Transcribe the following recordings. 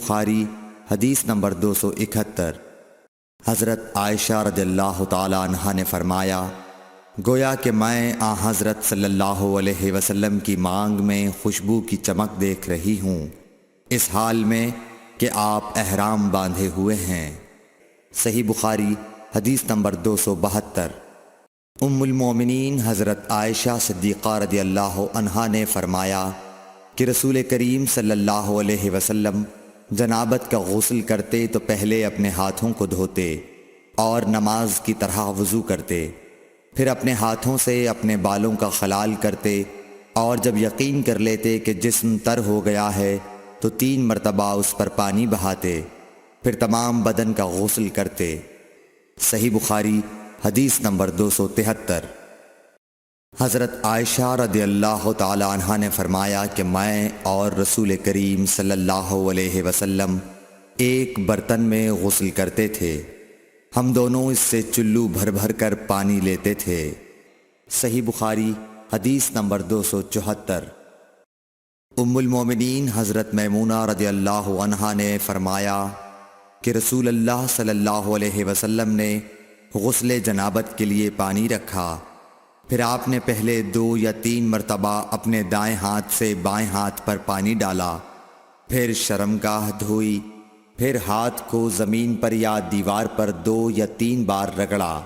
بخاری حدیث نمبر 271۔ حضرت عائشہ رضی اللہ تعالیٰ عنہا نے فرمایا، گویا کہ میں حضرت صلی اللہ علیہ وسلم کی مانگ میں خوشبو کی چمک دیکھ رہی ہوں، اس حال میں کہ آپ احرام باندھے ہوئے ہیں۔ صحیح بخاری حدیث نمبر 272۔ ام المومنین حضرت عائشہ صدیقہ رضی اللہ عنہا نے فرمایا کہ رسول کریم صلی اللہ علیہ وسلم جنابت کا غسل کرتے تو پہلے اپنے ہاتھوں کو دھوتے اور نماز کی طرح وضو کرتے، پھر اپنے ہاتھوں سے اپنے بالوں کا خلال کرتے، اور جب یقین کر لیتے کہ جسم تر ہو گیا ہے تو 3 مرتبہ اس پر پانی بہاتے، پھر تمام بدن کا غسل کرتے۔ صحیح بخاری حدیث نمبر 273۔ حضرت عائشہ رضی اللہ تعالی عنہا نے فرمایا کہ میں اور رسول کریم صلی اللہ علیہ وسلم ایک برتن میں غسل کرتے تھے، ہم دونوں اس سے چلو بھر بھر کر پانی لیتے تھے۔ صحیح بخاری حدیث نمبر 274۔ ام المومنین حضرت میمونہ رضی اللہ عنہا نے فرمایا کہ رسول اللہ صلی اللہ علیہ وسلم نے غسل جنابت کے لیے پانی رکھا، پھر آپ نے پہلے 2 یا 3 مرتبہ اپنے دائیں ہاتھ سے بائیں ہاتھ پر پانی ڈالا، پھر شرمگاہ دھوئی، پھر ہاتھ کو زمین پر یا دیوار پر 2 یا 3 بار رگڑا،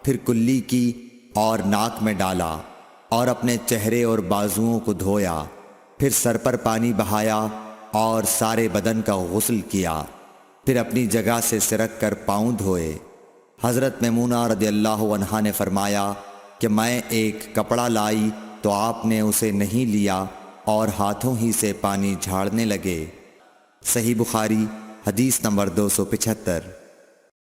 پھر کلی کی اور ناک میں ڈالا اور اپنے چہرے اور بازوؤں کو دھویا، پھر سر پر پانی بہایا اور سارے بدن کا غسل کیا، پھر اپنی جگہ سے سرک کر پاؤں دھوئے۔ حضرت میمونہ رضی اللہ عنہا نے فرمایا کہ میں ایک کپڑا لائی تو آپ نے اسے نہیں لیا اور ہاتھوں ہی سے پانی جھاڑنے لگے۔ صحیح بخاری حدیث نمبر 275۔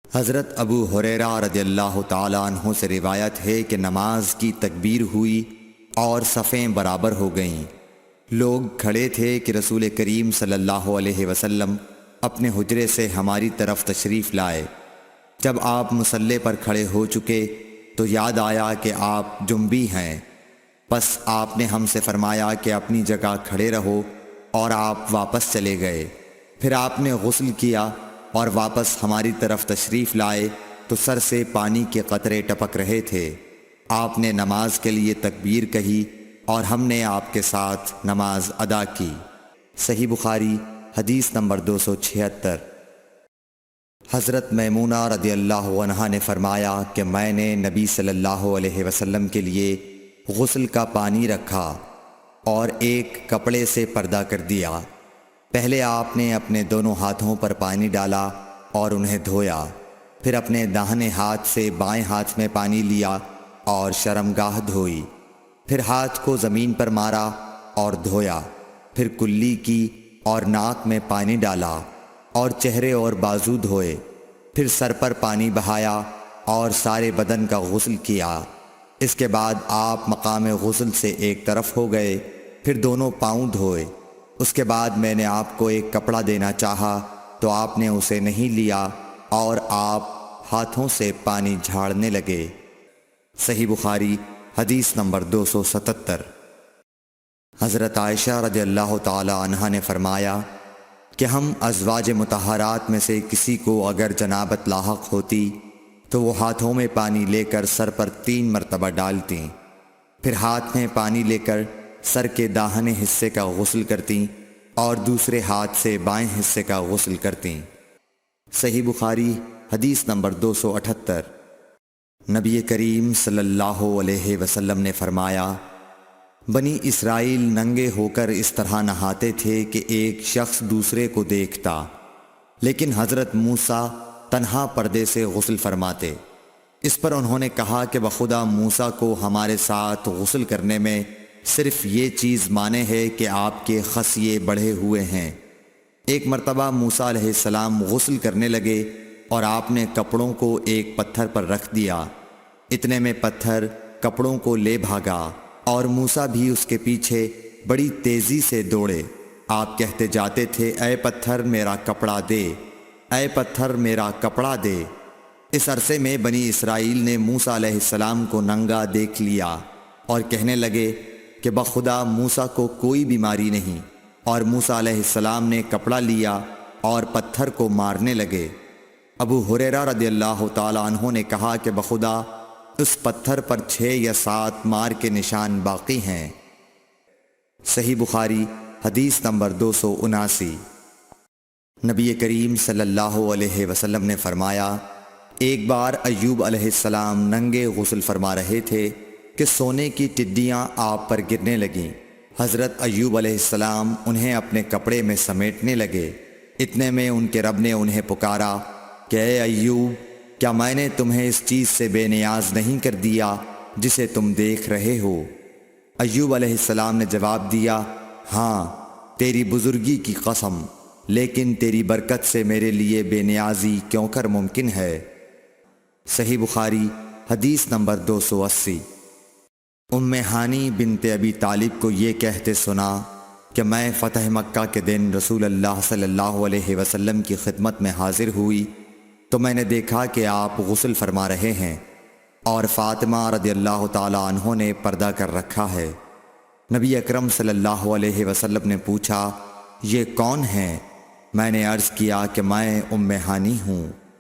حضرت ابو ہریرہ رضی اللہ تعالیٰ عنہ سے روایت ہے کہ نماز کی تکبیر ہوئی اور صفیں برابر ہو گئیں، لوگ کھڑے تھے کہ رسول کریم صلی اللہ علیہ وسلم اپنے حجرے سے ہماری طرف تشریف لائے۔ جب آپ مصلی پر کھڑے ہو چکے تو یاد آیا کہ آپ جنبی ہیں، پس آپ نے ہم سے فرمایا کہ اپنی جگہ کھڑے رہو، اور آپ واپس چلے گئے۔ پھر آپ نے غسل کیا اور واپس ہماری طرف تشریف لائے تو سر سے پانی کے قطرے ٹپک رہے تھے۔ آپ نے نماز کے لیے تکبیر کہی اور ہم نے آپ کے ساتھ نماز ادا کی۔ صحیح بخاری حدیث نمبر 276۔ حضرت میمونہ رضی اللہ عنہا نے فرمایا کہ میں نے نبی صلی اللہ علیہ وسلم کے لیے غسل کا پانی رکھا اور ایک کپڑے سے پردہ کر دیا۔ پہلے آپ نے اپنے دونوں ہاتھوں پر پانی ڈالا اور انہیں دھویا، پھر اپنے داہنے ہاتھ سے بائیں ہاتھ میں پانی لیا اور شرمگاہ دھوئی، پھر ہاتھ کو زمین پر مارا اور دھویا، پھر کلی کی اور ناک میں پانی ڈالا اور چہرے اور بازو دھوئے، پھر سر پر پانی بہایا اور سارے بدن کا غسل کیا۔ اس کے بعد آپ مقام غسل سے ایک طرف ہو گئے، پھر دونوں پاؤں دھوئے۔ اس کے بعد میں نے آپ کو ایک کپڑا دینا چاہا تو آپ نے اسے نہیں لیا اور آپ ہاتھوں سے پانی جھاڑنے لگے۔ صحیح بخاری حدیث نمبر 277۔ حضرت عائشہ رضی اللہ تعالی عنہا نے فرمایا کہ ہم ازواج مطہرات میں سے کسی کو اگر جنابت لاحق ہوتی تو وہ ہاتھوں میں پانی لے کر سر پر 3 مرتبہ ڈالتیں، پھر ہاتھ میں پانی لے کر سر کے داہنے حصے کا غسل کرتیں اور دوسرے ہاتھ سے بائیں حصے کا غسل کرتیں۔ صحیح بخاری حدیث نمبر 278۔ نبی کریم صلی اللہ علیہ وسلم نے فرمایا، بنی اسرائیل ننگے ہو کر اس طرح نہاتے تھے کہ ایک شخص دوسرے کو دیکھتا، لیکن حضرت موسیٰ تنہا پردے سے غسل فرماتے۔ اس پر انہوں نے کہا کہ بخدا موسیٰ کو ہمارے ساتھ غسل کرنے میں صرف یہ چیز مانے ہے کہ آپ کے خصیے بڑھے ہوئے ہیں۔ ایک مرتبہ موسیٰ علیہ السلام غسل کرنے لگے اور آپ نے کپڑوں کو ایک پتھر پر رکھ دیا، اتنے میں پتھر کپڑوں کو لے بھاگا اور موسیٰ بھی اس کے پیچھے بڑی تیزی سے دوڑے۔ آپ کہتے جاتے تھے، اے پتھر میرا کپڑا دے، اے پتھر میرا کپڑا دے۔ اس عرصے میں بنی اسرائیل نے موسیٰ علیہ السلام کو ننگا دیکھ لیا اور کہنے لگے کہ بخدا موسیٰ کو کوئی بیماری نہیں، اور موسیٰ علیہ السلام نے کپڑا لیا اور پتھر کو مارنے لگے۔ ابو ہریرہ رضی اللہ تعالیٰ عنہ نے کہا کہ بخدا اس پتھر پر 6 یا 7 مار کے نشان باقی ہیں۔ صحیح بخاری حدیث نمبر 279۔ نبی کریم صلی اللہ علیہ وسلم نے فرمایا، ایک بار ایوب علیہ السلام ننگے غسل فرما رہے تھے کہ سونے کی ٹڈیاں آپ پر گرنے لگیں۔ حضرت ایوب علیہ السلام انہیں اپنے کپڑے میں سمیٹنے لگے۔ اتنے میں ان کے رب نے انہیں پکارا کہ اے ایوب، کیا میں نے تمہیں اس چیز سے بے نیاز نہیں کر دیا جسے تم دیکھ رہے ہو؟ ایوب علیہ السلام نے جواب دیا، ہاں تیری بزرگی کی قسم، لیکن تیری برکت سے میرے لیے بے نیازی کیوں کر ممکن ہے۔ صحیح بخاری حدیث نمبر 280۔ ام ہانی بنت ابی طالب کو یہ کہتے سنا کہ میں فتح مکہ کے دن رسول اللہ صلی اللہ علیہ وسلم کی خدمت میں حاضر ہوئی تو میں نے دیکھا کہ آپ غسل فرما رہے ہیں اور فاطمہ رضی اللہ تعالیٰ عنہ نے پردہ کر رکھا ہے۔ نبی اکرم صلی اللہ علیہ وسلم نے پوچھا، یہ کون ہیں؟ میں نے عرض کیا کہ میں ام ہانی ہوں۔